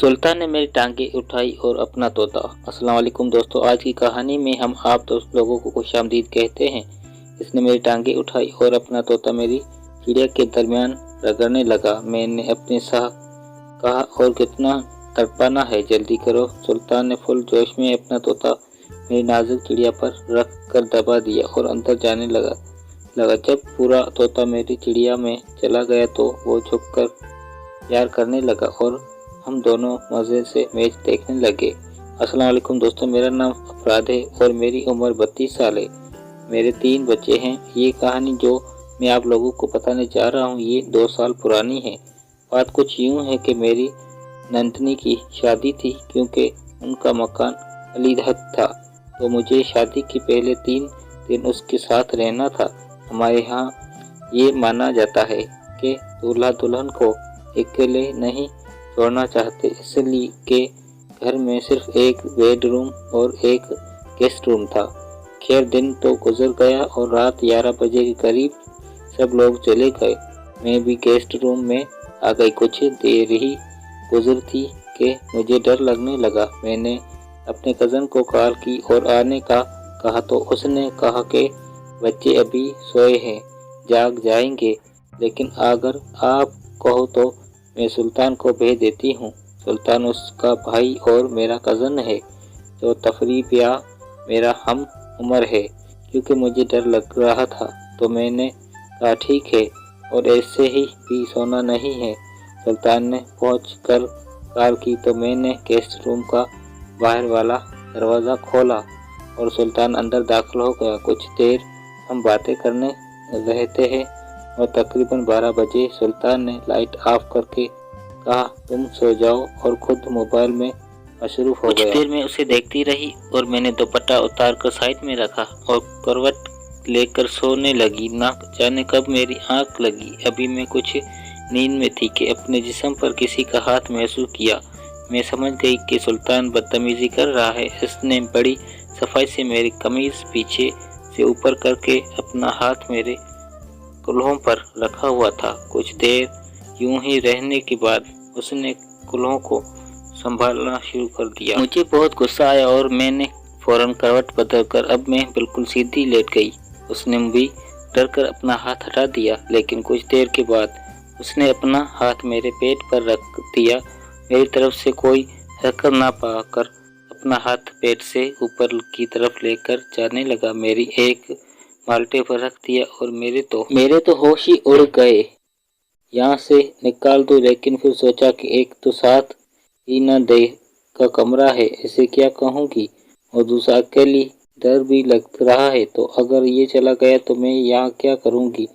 सुल्तान ने मेरी टांगे उठाई और अपना तोता। अस्सलाम वालेकुम दोस्तों, आज की कहानी में हम आप दोस्त लोगों को खुशामदीद कहते हैं। इसने मेरी टांगे उठाई और अपना तोता मेरी चिड़िया के दरमियान रगड़ने लगा। मैंने अपने साथ कहा, और कितना तड़पाना है, जल्दी करो। सुल्तान ने फुल जोश में अपना तोता मेरी नाजुक चिड़िया पर रख कर दबा दिया और अंदर जाने लगा। जब पूरा तोता मेरी चिड़िया में चला गया तो वो झुककर प्यार करने लगा और हम दोनों मज़े से मैच देखने लगे। अस्सलाम वालेकुम दोस्तों, मेरा नाम अफराद है और मेरी उम्र 32 साल है। मेरे 3 बच्चे हैं। ये कहानी जो मैं आप लोगों को बताने जा रहा हूँ ये 2 साल पुरानी है। बात कुछ यूँ है कि मेरी नंदनी की शादी थी। क्योंकि उनका मकान अलीहद था तो मुझे शादी के पहले 3 दिन उसके साथ रहना था। हमारे यहाँ ये माना जाता है कि दूल्हा दुल्हन को अकेले नहीं छोड़ना चाहते, इसलिए के घर में सिर्फ एक बेडरूम और एक गेस्ट रूम था। खैर, दिन तो गुजर गया और रात 11 बजे के करीब सब लोग चले गए। मैं भी गेस्ट रूम में आ गई। कुछ देर ही गुजर थी कि मुझे डर लगने लगा। मैंने अपने कज़न को कॉल की और आने का कहा तो उसने कहा कि बच्चे अभी सोए हैं, जाग जाएंगे, लेकिन अगर आप कहो तो मैं सुल्तान को भेज देती हूँ। सुल्तान उसका भाई और मेरा कज़न है जो तफरीह या मेरा हम उम्र है। क्योंकि मुझे डर लग रहा था तो मैंने कहा ठीक है, और ऐसे ही भी सोना नहीं है। सुल्तान ने पहुँच कर कॉल की तो मैंने गेस्ट रूम का बाहर वाला दरवाज़ा खोला और सुल्तान अंदर दाखिल हो गया। कुछ देर हम बातें करने रहते हैं और तकरीबन 12 बजे सुल्तान ने लाइट ऑफ करके कहा, तुम सो जाओ, और खुद मोबाइल में मशरूफ हो गया। कुछ देर में उसे देखती रही और मैंने दुपट्टा उतार कर साइड में रखा और करवट लेकर सोने लगी। ना जाने कब मेरी आंख लगी। अभी मैं कुछ नींद में थी कि अपने जिस्म पर किसी का हाथ महसूस किया। मैं समझ गई कि सुल्तान बदतमीजी कर रहा है। इसने बड़ी सफाई से मेरी कमीज पीछे से ऊपर करके अपना हाथ मेरे कुल्हों पर रखा हुआ था। कुछ देर यूं ही रहने के बाद उसने कुल्हों को संभालना शुरू कर दिया। मुझे बहुत गुस्सा आया और मैंने फौरन करवट बदलकर अब मैं बिल्कुल सीधी लेट गई। उसने भी डर कर अपना हाथ हटा दिया, लेकिन कुछ देर के बाद उसने अपना हाथ मेरे पेट पर रख दिया। मेरी तरफ से कोई हरकत ना पाकर अपना हाथ पेट से ऊपर की तरफ लेकर जाने लगा। मेरी एक माल्टे पर रख दिया और मेरे तो होश ही उड़ गए। यहाँ से निकाल दो, लेकिन फिर सोचा कि एक तो साथ ही न दे का कमरा है, इसे क्या कहूँगी, और दूसरा अकेली डर भी लग रहा है, तो अगर ये चला गया तो मैं यहाँ क्या करूँगी।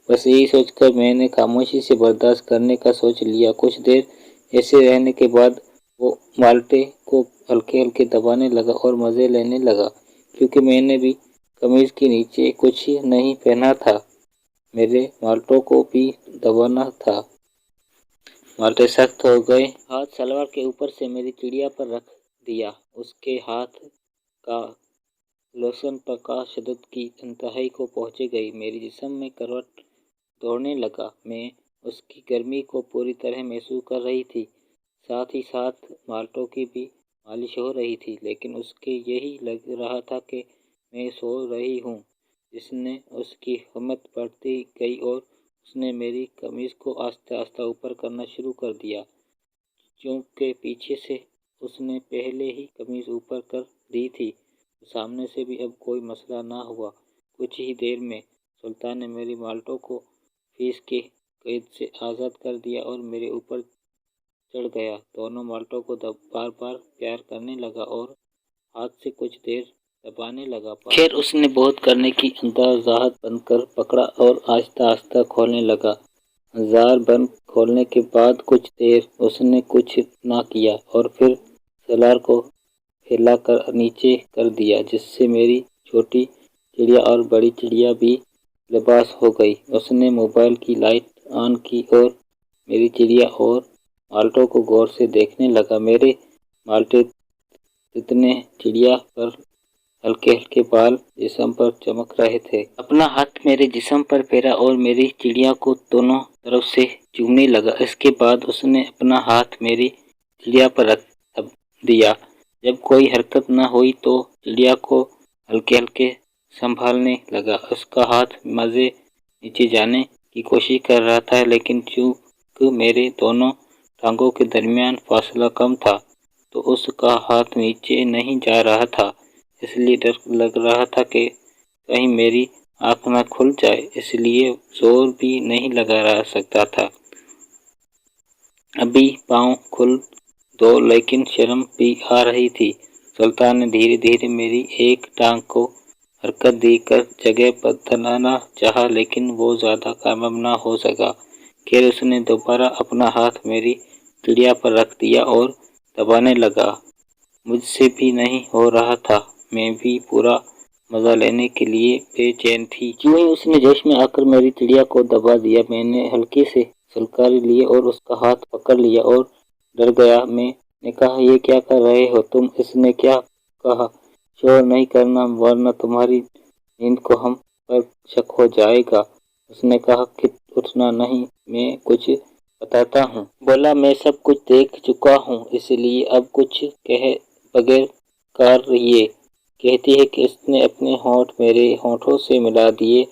बस यही सोचकर मैंने खामोशी से बर्दाश्त करने का सोच लिया। कुछ देर ऐसे रहने के बाद वो माल्टे को हल्के हल्के दबाने लगा और मज़े लेने लगा। क्योंकि मैंने भी कमीज के नीचे कुछ नहीं पहना था, मेरे माल्टों को भी दबाना था। माल्टे सख्त हो गए। हाथ सलवार के ऊपर से मेरी चिड़िया पर रख दिया। उसके हाथ का लोशन पर का शिद्दत की इंतहाई को पहुँच गई। मेरी जिस्म में करवट दौड़ने लगा। मैं उसकी गर्मी को पूरी तरह महसूस कर रही थी। साथ ही साथ माल्टों की भी मालिश हो रही थी, लेकिन उसके यही लग रहा था कि मैं सो रही हूँ। जिसने उसकी हिम्मत बढ़ती गई और उसने मेरी कमीज को आस्ते आस्ते ऊपर करना शुरू कर दिया। क्योंकि पीछे से उसने पहले ही कमीज ऊपर कर दी थी, तो सामने से भी अब कोई मसला ना हुआ। कुछ ही देर में सुल्तान ने मेरी माल्टों को फीस के कैद से आज़ाद कर दिया और मेरे ऊपर चढ़ गया। दोनों माल्टों को बार बार प्यार करने लगा और हाथ से कुछ देर दबाने लगा। खैर, उसने बहुत करने की अंदाज़ात बंद कर पकड़ा और आहिस्ता आहिस्ता खोलने लगा। जार बंद खोलने के बाद कुछ देर उसने कुछ ना किया और फिर सलार को फैलाकर नीचे कर दिया, जिससे मेरी छोटी चिड़िया और बड़ी चिड़िया भी लिबास हो गई। उसने मोबाइल की लाइट ऑन की और मेरी चिड़िया और माल्टों को गौर से देखने लगा। मेरे माल्टे जितने चिड़िया पर हल्के हल्के बाल जिस्म पर चमक रहे थे। अपना हाथ मेरे जिस्म पर फेरा और मेरी चिड़िया को दोनों तरफ से चूमने लगा। इसके बाद उसने अपना हाथ मेरी चिड़िया पर रख दिया। जब कोई हरकत न हुई तो चिड़िया को हल्के हल्के संभालने लगा। उसका हाथ मजे नीचे जाने की कोशिश कर रहा था, लेकिन चूंकि मेरे दोनों टांगों के दरमियान फासला कम था तो उसका हाथ नीचे नहीं जा रहा था। इसलिए डर लग रहा था कि कहीं मेरी आंख न खुल जाए, इसलिए जोर भी नहीं लगा सकता था। अभी पाँव खुल दो, लेकिन शर्म भी आ रही थी। सुल्तान ने धीरे धीरे मेरी एक टांग को हरकत देकर जगह बदलना चाहा, लेकिन वो ज्यादा कामयाब न हो सका। खैर उसने दोबारा अपना हाथ मेरी चिड़िया पर रख दिया और दबाने लगा। मुझसे भी नहीं हो रहा था, मैं भी पूरा मजा लेने के लिए बेचैन थी। यूं ही उसने जोश में आकर मेरी चिड़िया को दबा दिया। मैंने हल्के से सुलकारी लिए और उसका हाथ पकड़ लिया और डर गया। मैंने कहा, ये क्या कर रहे हो तुम? इसने क्या कहा? शोर नहीं करना वरना तुम्हारी नींद को हम पर शक हो जाएगा। उसने कहा कि उठना नहीं, मैं कुछ बताता हूँ। बोला, मैं सब कुछ देख चुका हूँ, इसलिए अब कुछ कहे बगैर कर रहिए। कहती है कि इसने अपने होंठ मेरे होंठों से मिला दिए।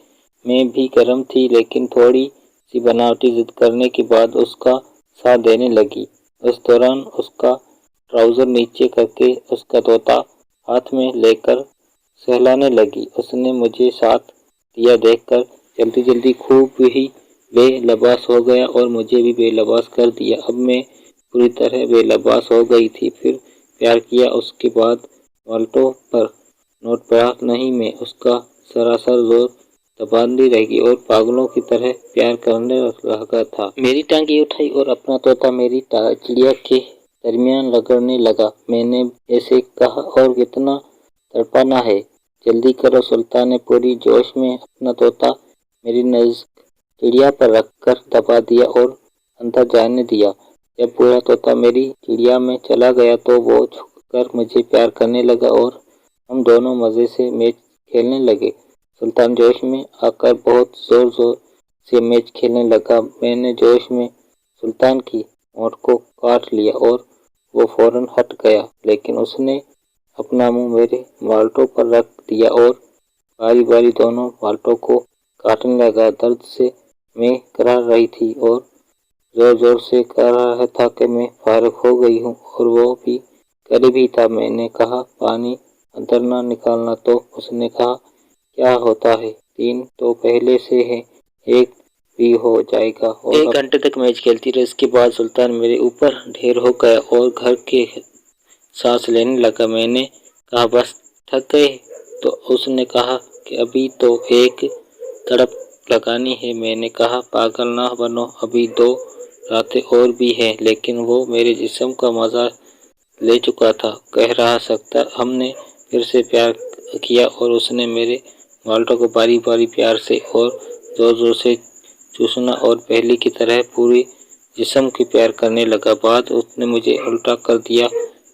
मैं भी गर्म थी, लेकिन थोड़ी सी बनावटी जिद करने के बाद उसका साथ देने लगी। उस दौरान उसका ट्राउजर नीचे करके उसका तोता हाथ में लेकर सहलाने लगी। उसने मुझे साथ दिया देखकर जल्दी जल्दी खूब ही बेलबास हो गया और मुझे भी बेलबास कर दिया। अब मैं पूरी तरह बेलबास हो गई थी। फिर प्यार किया। उसके बाद वाल्टो पर नोट पड़ा नहीं, मैं उसका सरासर जोर दबाती रही और पागलों की तरह प्यार करने लगा था। मेरी टांगी उठाई और अपना तोता मेरी चिड़िया के दरमियान रगड़ने लगा। मैंने ऐसे कहा, और कितना तड़पाना है, जल्दी करो। सुल्तान ने पूरी जोश में अपना तोता मेरी नज़दीक चिड़िया पर रखकर दबा दिया और अंदर जाने दिया। जब पूरा तोता मेरी चिड़िया में चला गया तो वो झुककर मुझे प्यार करने लगा और हम दोनों मजे से मैच खेलने लगे। सुल्तान जोश में आकर बहुत जोर जोर से मैच खेलने लगा। मैंने जोश में सुल्तान की होंठ को काट लिया और वो फौरन हट गया, लेकिन उसने अपना मुंह मेरे बाल्टों पर रख दिया और बारी बारी दोनों बाल्टों को काटने लगा। दर्द से मैं कराह रही थी और जोर जोर से कह रहा था कि मैं फारिग हो गई हूँ, और वो भी करीब ही था। मैंने कहा, पानी अंदर ना निकालना। तो उसने कहा, क्या होता है, 3 तो पहले से है, 1 भी हो जाएगा। और 1 घंटे तक मैच खेलती रही। इसके बाद सुल्तान मेरे ऊपर ढेर हो गया और घर के सांस लेने लगा। मैंने कहा, बस थक गए? तो उसने कहा कि अभी तो एक तड़प लगानी है। मैंने कहा, पागल ना बनो, अभी 2 रातें और भी हैं। लेकिन वो मेरे जिस्म का मजा ले चुका था, कह रहा सकता। हमने फिर से प्यार किया और उसने मेरे बाल्टों को बारी बारी प्यार से और जोर जोर से चूसना और पहले की तरह पूरी जिस्म की प्यार करने लगा। बाद उसने मुझे उल्टा कर दिया,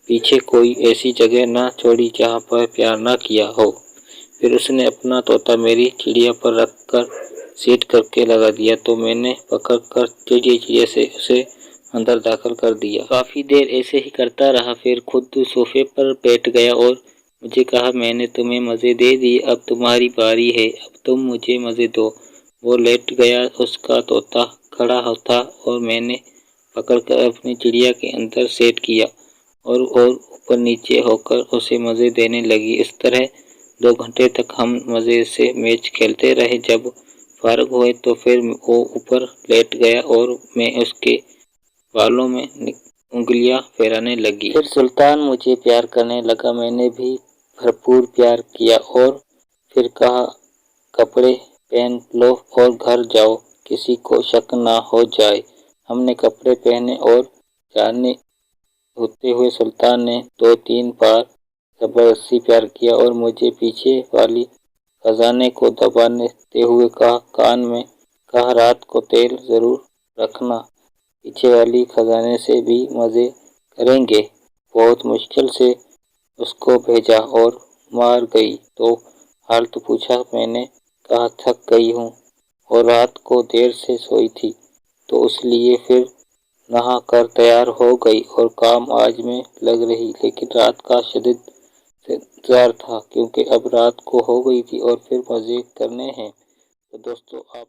पीछे कोई ऐसी जगह ना छोड़ी जहाँ पर प्यार ना किया हो। फिर उसने अपना तोता मेरी चिड़िया पर रखकर सीट करके लगा दिया, तो मैंने पकड़ कर चिड़िया से उसे अंदर दाखिल कर दिया। काफी देर ऐसे ही करता रहा, फिर खुद सोफे पर बैठ गया और मुझे कहा, मैंने तुम्हें मजे दे दिए, अब तुम्हारी बारी है, अब तुम मुझे मजे दो। वो लेट गया, उसका तोता खड़ा था और मैंने पकड़कर अपनी चिड़िया के अंदर सेट किया और ऊपर नीचे होकर उसे मजे देने लगी। इस तरह 2 घंटे तक हम मजे से मैच खेलते रहे। जब फारिग हुए तो फिर वो ऊपर लेट गया और मैं उसके बालों में उंगलियां फेराने लगी। फिर सुल्तान मुझे प्यार करने लगा। मैंने भी भरपूर प्यार किया और फिर कहा, कपड़े पहन लो और घर जाओ, किसी को शक ना हो जाए। हमने कपड़े पहने और जाने होते हुए सुल्तान ने 2-3 बार जबरदस्ती प्यार किया और मुझे पीछे वाली खजाने को दबाते हुए कहा, कान में कहा, रात को तेल जरूर रखना, पीछे वाली खजाने से भी मजे करेंगे। बहुत मुश्किल से उसको भेजा और मार गई तो हालत पूछा। मैंने कहा, थक गई हूँ और रात को देर से सोई थी, तो इसलिए फिर नहा कर तैयार हो गई और काम आज में लग रही, लेकिन रात का शदीद इंतजार था क्योंकि अब रात को हो गई थी और फिर मजे करने हैं। तो दोस्तों आप